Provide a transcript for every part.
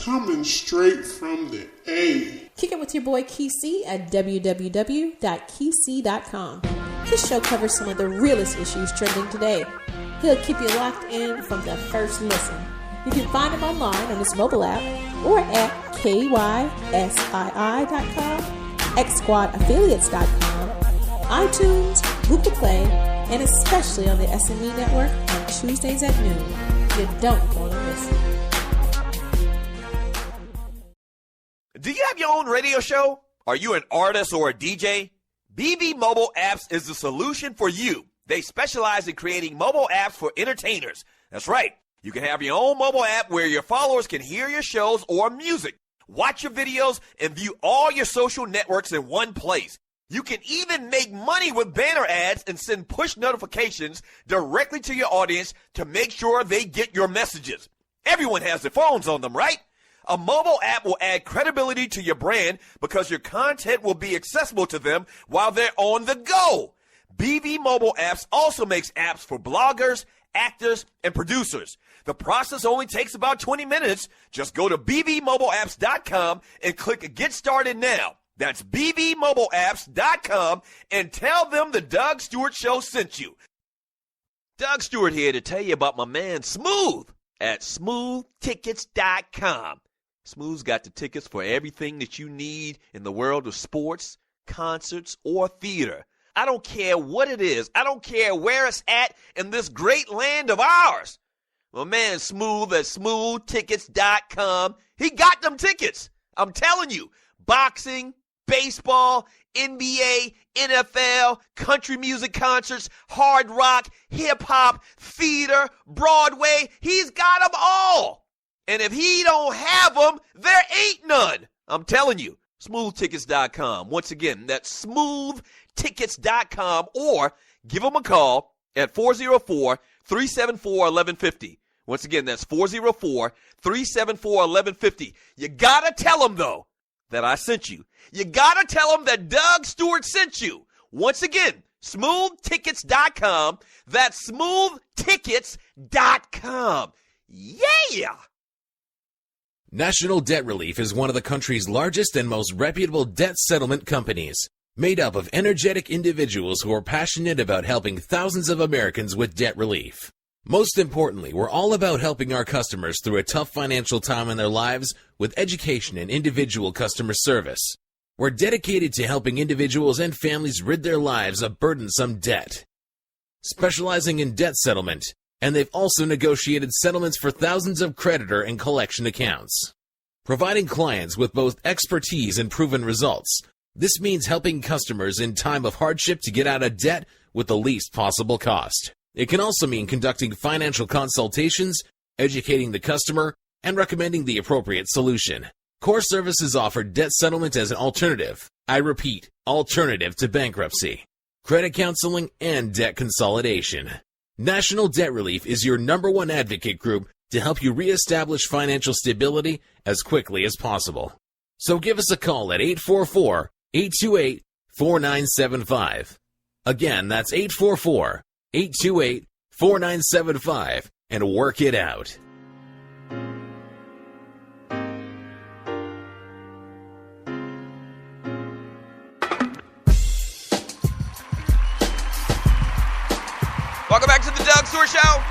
coming straight from the A. Kick it with your boy Kesey at www.kesey.com. His show covers some of the realest issues trending today. He'll keep you locked in from the first listen. You can find him online on his mobile app or at kysii.com, xsquadaffiliates.com, iTunes, Google Play, and especially on the SME Network on Tuesdays at noon. You don't want to miss it. Do you have your own radio show? Are you an artist or a DJ? BB Mobile Apps is the solution for you. They specialize in creating mobile apps for entertainers. That's right. You can have your own mobile app where your followers can hear your shows or music, watch your videos, and view all your social networks in one place. You can even make money with banner ads and send push notifications directly to your audience to make sure they get your messages. Everyone has their phones on them, right? A mobile app will add credibility to your brand because your content will be accessible to them while they're on the go. BB Mobile Apps also makes apps for bloggers, actors, and producers. The process only takes about 20 minutes. Just go to bbmobileapps.com and click Get Started Now. That's bbmobileapps.com and tell them the Doug Stewart Show sent you. Doug Stewart here to tell you about my man Smooth at smoothtickets.com. Smooth's got the tickets for everything that you need in the world of sports, concerts, or theater. I don't care what it is. I don't care where it's at in this great land of ours. My man Smooth at smoothtickets.com, he got them tickets. I'm telling you, boxing, baseball, NBA, NFL, country music concerts, hard rock, hip-hop, theater, Broadway, he's got them all. And if he don't have them, there ain't none. I'm telling you, smoothtickets.com. Once again, that's smoothtickets.com, or give him a call at 404-374-1150. Once again, that's 404-374-1150. You got to tell him, though, that I sent you. You got to tell him that Doug Stewart sent you. Once again, smoothtickets.com. That's smoothtickets.com. Yeah! National Debt Relief is one of the country's largest and most reputable debt settlement companies, made up of energetic individuals who are passionate about helping thousands of Americans with debt relief. Most importantly, we're all about helping our customers through a tough financial time in their lives with education and individual customer service. We're dedicated to helping individuals and families rid their lives of burdensome debt. Specializing in debt settlement, and they've also negotiated settlements for thousands of creditor and collection accounts. Providing clients with both expertise and proven results, this means helping customers in time of hardship to get out of debt with the least possible cost. It can also mean conducting financial consultations, educating the customer, and recommending the appropriate solution. Core Services offer debt settlement as an alternative. I repeat, alternative to bankruptcy, credit counseling, and debt consolidation. National Debt Relief is your #1 advocate group to help you reestablish financial stability as quickly as possible. So give us a call at 844-828-4975. Again, that's 844-828-4975, and work it out. Welcome back to the Doug Stewart Show.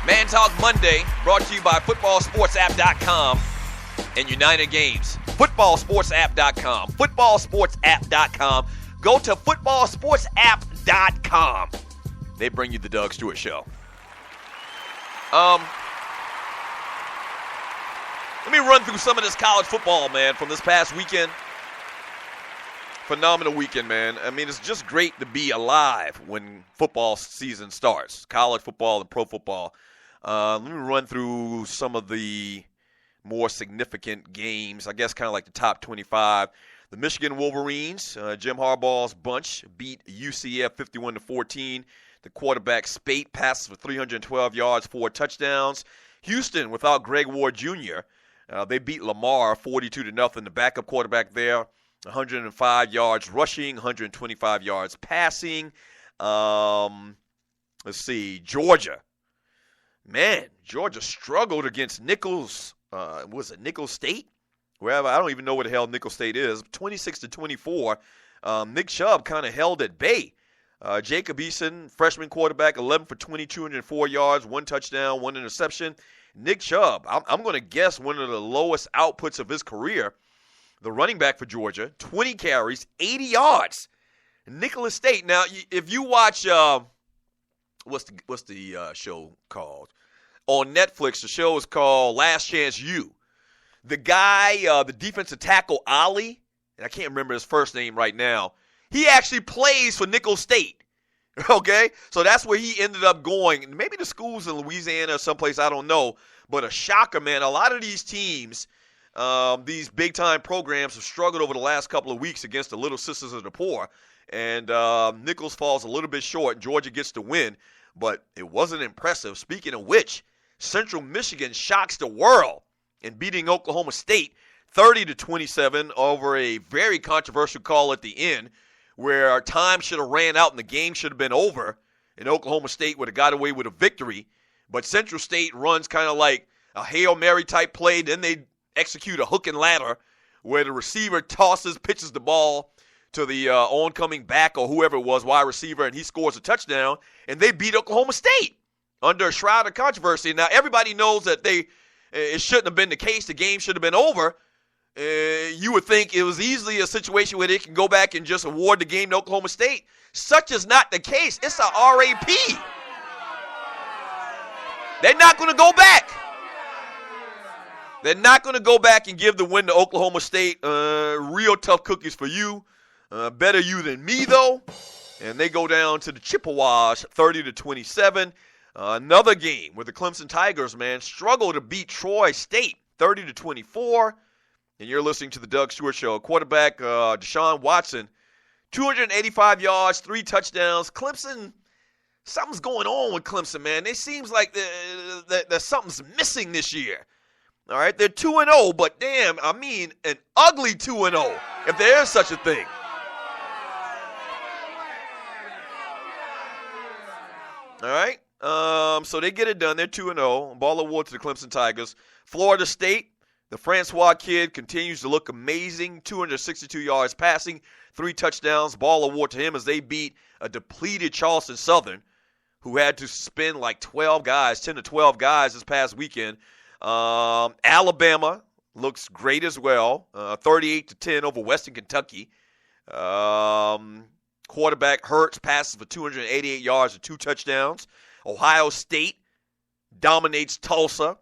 Man Talk Monday, brought to you by footballsportsapp.com and United Games. Footballsportsapp.com. Footballsportsapp.com. Go to footballsportsapp.com. They bring you the Doug Stewart Show. Let me run through some of this college football, man, from this past weekend. Phenomenal weekend, man. I mean, it's just great to be alive when football season starts, college football and pro football. Let me run through some of the more significant games, I guess kind of like the top 25. The Michigan Wolverines, Jim Harbaugh's bunch, beat UCF 51-14. The quarterback Spate passes for 312 yards, 4 touchdowns. Houston, without Greg Ward Jr., they beat Lamar 42-0. The backup quarterback there, 105 yards rushing, 125 yards passing. Let's see, Georgia. Man, Georgia struggled against Nicholls was it Nickel State? Wherever, I don't even know where the hell Nickel State is. 26-24. Nick Chubb kind of held at bay. Jacob Eason, freshman quarterback, 11 for 20, 204 yards, 1 touchdown, 1 interception. Nick Chubb, I'm going to guess one of the lowest outputs of his career. The running back for Georgia, 20 carries, 80 yards. Nicholas State. Now, if you watch, what's the show called? On Netflix, the show is called Last Chance U. The guy, the defensive tackle, Ali, and I can't remember his first name right now, he actually plays for Nickel State, okay? So that's where he ended up going. Maybe the schools in Louisiana or someplace, I don't know. But a shocker, man. A lot of these teams, these big-time programs have struggled over the last couple of weeks against the Little Sisters of the Poor. And Nichols falls a little bit short. Georgia gets the win, but it wasn't impressive. Speaking of which, Central Michigan shocks the world in beating Oklahoma State 30-27 over a very controversial call at the end, where our time should have ran out and the game should have been over, and Oklahoma State would have got away with a victory. But Central State runs kind of like a Hail Mary type play. Then they execute a hook and ladder where the receiver pitches the ball to the oncoming back or whoever it was, wide receiver, and he scores a touchdown, and they beat Oklahoma State under a shroud of controversy. Now, everybody knows that it shouldn't have been the case. The game should have been over. You would think it was easily a situation where they can go back and just award the game to Oklahoma State. Such is not the case. It's a RAP. They're not going to go back. They're not going to go back and give the win to Oklahoma State. Real tough cookies for you. Better you than me, though. And they go down to the Chippewas, 30-27. Another game where the Clemson Tigers, man, struggle to beat Troy State, 30-24. And you're listening to the Doug Stewart Show. Quarterback Deshaun Watson, 285 yards, 3 touchdowns. Clemson, something's going on with Clemson, man. It seems like that something's missing this year. All right, they're 2-0, but damn, I mean an ugly 2-0, if there is such a thing. All right, so they get it done. They're 2-0. Ball award to the Clemson Tigers. Florida State, the Francois kid continues to look amazing. 262 yards passing, 3 touchdowns. Ball award to him as they beat a depleted Charleston Southern, who had to suspend like 12 guys, 10 to 12 guys this past weekend. Alabama looks great as well, 38-10 over Western Kentucky. Quarterback Hurts passes for 288 yards and 2 touchdowns. Ohio State dominates Tulsa.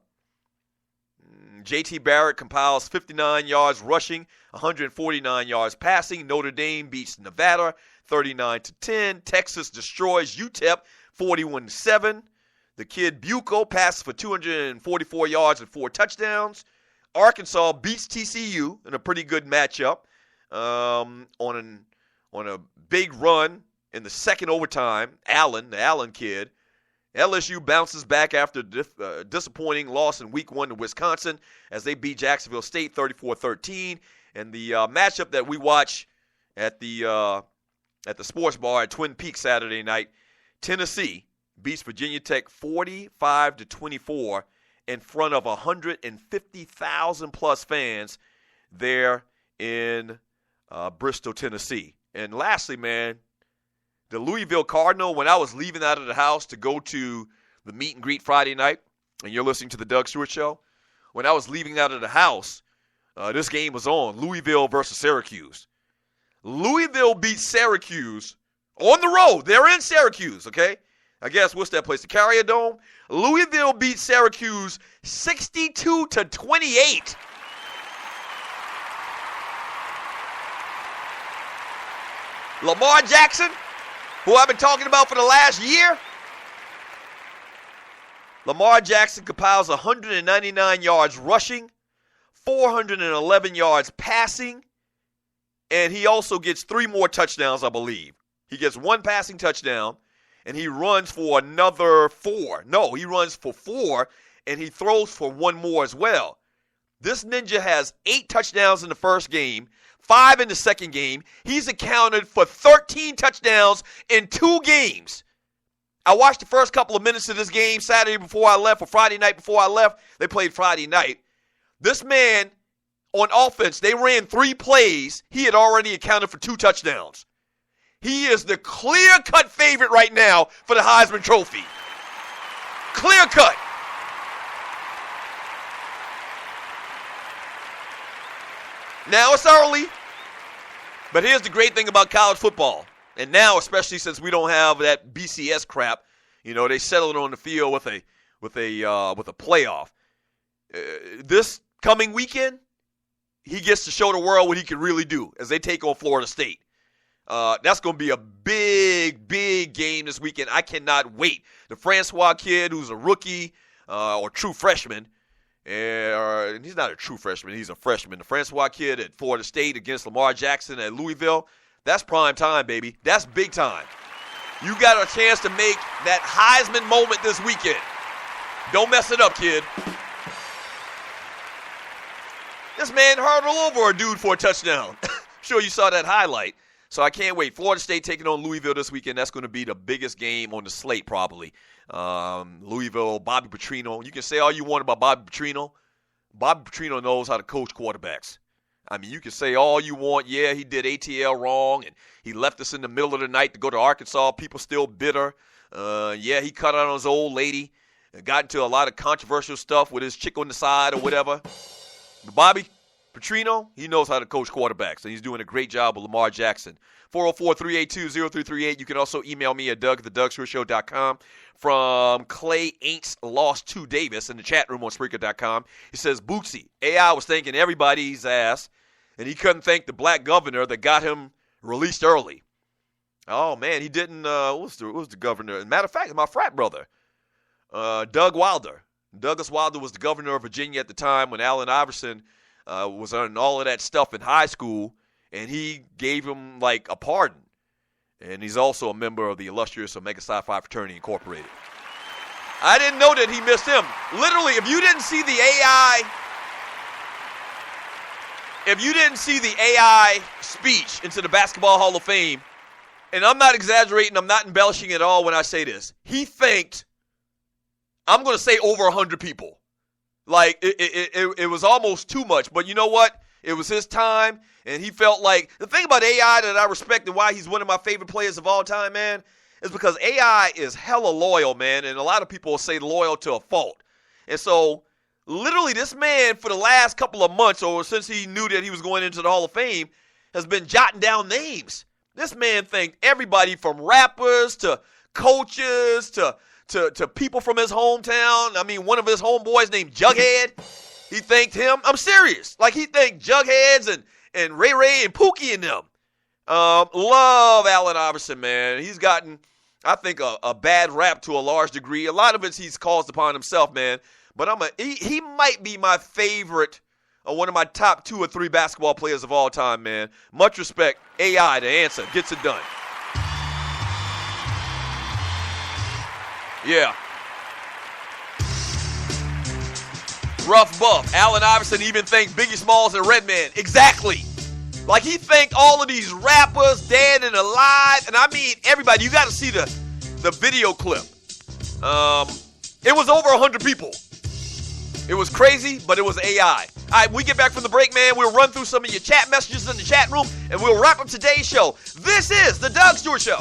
J.T. Barrett compiles 59 yards rushing, 149 yards passing. Notre Dame beats Nevada 39-10. Texas destroys UTEP 41-7. The kid Bucco passes for 244 yards and 4 touchdowns. Arkansas beats TCU in a pretty good matchup on a big run in the second overtime. The Allen kid. LSU bounces back after disappointing loss in week 1 to Wisconsin as they beat Jacksonville State 34-13. And the matchup that we watch at the sports bar at Twin Peaks Saturday night, Tennessee beats Virginia Tech 45-24 in front of 150,000 plus fans there in Bristol, Tennessee. And lastly, man, the Louisville Cardinal, when I was leaving out of the house to go to the meet and greet Friday night, and you're listening to the Doug Stewart Show, when I was leaving out of the house, this game was on, Louisville versus Syracuse. Louisville beat Syracuse on the road. They're in Syracuse, okay? I guess, what's that place, the Carrier Dome? Louisville beat Syracuse 62-28. Lamar Jackson, who I've been talking about for the last year. Lamar Jackson compiles 199 yards rushing, 411 yards passing, and he also gets 3 more touchdowns, I believe. He gets 1 passing touchdown, and he runs for another 4. No, he runs for 4, and he throws for 1 more as well. This ninja has 8 touchdowns in the first game, 5 in the second game. He's accounted for 13 touchdowns in 2 games. I watched the first couple of minutes of this game Saturday before I left, or Friday night before I left. They played Friday night. This man, on offense, they ran 3 plays. He had already accounted for 2 touchdowns. He is the clear-cut favorite right now for the Heisman Trophy. Clear-cut. Now it's early, but here's the great thing about college football. And now, especially since we don't have that BCS crap, you know, they settled on the field with a playoff. This coming weekend, he gets to show the world what he can really do as they take on Florida State. That's going to be a big, big game this weekend. I cannot wait. The Francois kid, who's a rookie or true freshman, and he's not a true freshman, he's a freshman. The Francois kid at Florida State against Lamar Jackson at Louisville, that's prime time, baby. That's big time. You got a chance to make that Heisman moment this weekend. Don't mess it up, kid. This man hurdled over a dude for a touchdown. Sure you saw that highlight. So I can't wait. Florida State taking on Louisville this weekend. That's going to be the biggest game on the slate probably. Louisville, Bobby Petrino. You can say all you want about Bobby Petrino. Bobby Petrino knows how to coach quarterbacks. I mean, you can say all you want. Yeah, he did ATL wrong, and he left us in the middle of the night to go to Arkansas. People still bitter. Yeah, he cut out on his old lady and got into a lot of controversial stuff with his chick on the side or whatever. But Bobby Petrino, he knows how to coach quarterbacks, and he's doing a great job with Lamar Jackson. 404-382-0338. You can also email me at doug@thedougstewartshow.com. From Clay Aints Lost to Davis in the chat room on Spreaker.com. He says, Bootsy, AI was thanking everybody's ass, and he couldn't thank the black governor that got him released early. Oh, man, he didn't. What was the governor? Matter of fact, my frat brother, Doug Wilder. Douglas Wilder was the governor of Virginia at the time when Allen Iverson was on all of that stuff in high school, and he gave him, like, a pardon. And he's also a member of the illustrious Omega Psi Phi Fraternity Incorporated. I didn't know that he missed him. Literally, if you didn't see the AI speech into the Basketball Hall of Fame, and I'm not exaggerating, I'm not embellishing at all when I say this, he thanked, I'm going to say over 100 people. Like, it was almost too much, but you know what? It was his time, and he felt like, the thing about AI that I respect and why he's one of my favorite players of all time, man, is because AI is hella loyal, man, and a lot of people will say loyal to a fault. And so, literally, this man, for the last couple of months, or since he knew that he was going into the Hall of Fame, has been jotting down names. This man thanked everybody from rappers to coaches to people from his hometown. I mean, one of his homeboys named Jughead, he thanked him. I'm serious. Like, he thanked Jugheads and Ray Ray and Pookie and them. Love Allen Iverson, man. He's gotten, I think, a bad rap to a large degree. A lot of it he's caused upon himself, man. But he might be my favorite, one of my top 2 or 3 basketball players of all time, man. Much respect. AI, the answer, gets it done. Yeah. Rough buff. Allen Iverson even thanked Biggie Smalls and Redman. Exactly. Like, he thanked all of these rappers, dead and alive. And I mean, everybody. You got to see the video clip. It was over 100 people. It was crazy, but it was AI. All right, we get back from the break, man. We'll run through some of your chat messages in the chat room, and we'll wrap up today's show. This is the Doug Stewart Show.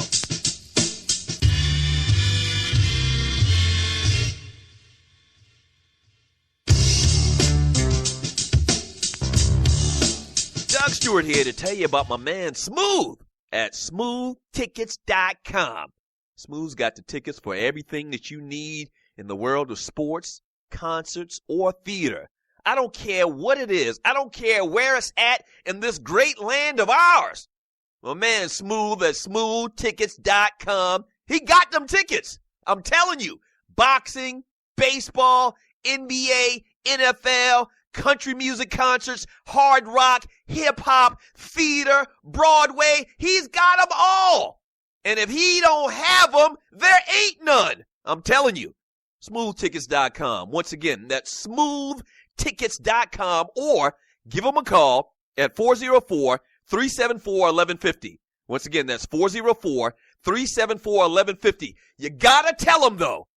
Doug Stewart here to tell you about my man Smooth at smoothtickets.com. Smooth's got the tickets for everything that you need in the world of sports, concerts, or theater. I don't care what it is. I don't care where it's at in this great land of ours. My man Smooth at smoothtickets.com, he got them tickets. I'm telling you, boxing, baseball, NBA, NFL, country music concerts, hard rock, hip-hop, theater, Broadway. He's got them all. And if he don't have them, there ain't none. I'm telling you. Smoothtickets.com. Once again, that's smoothtickets.com, or give them a call at 404-374-1150. Once again, that's 404-374-1150. You got to tell them, though,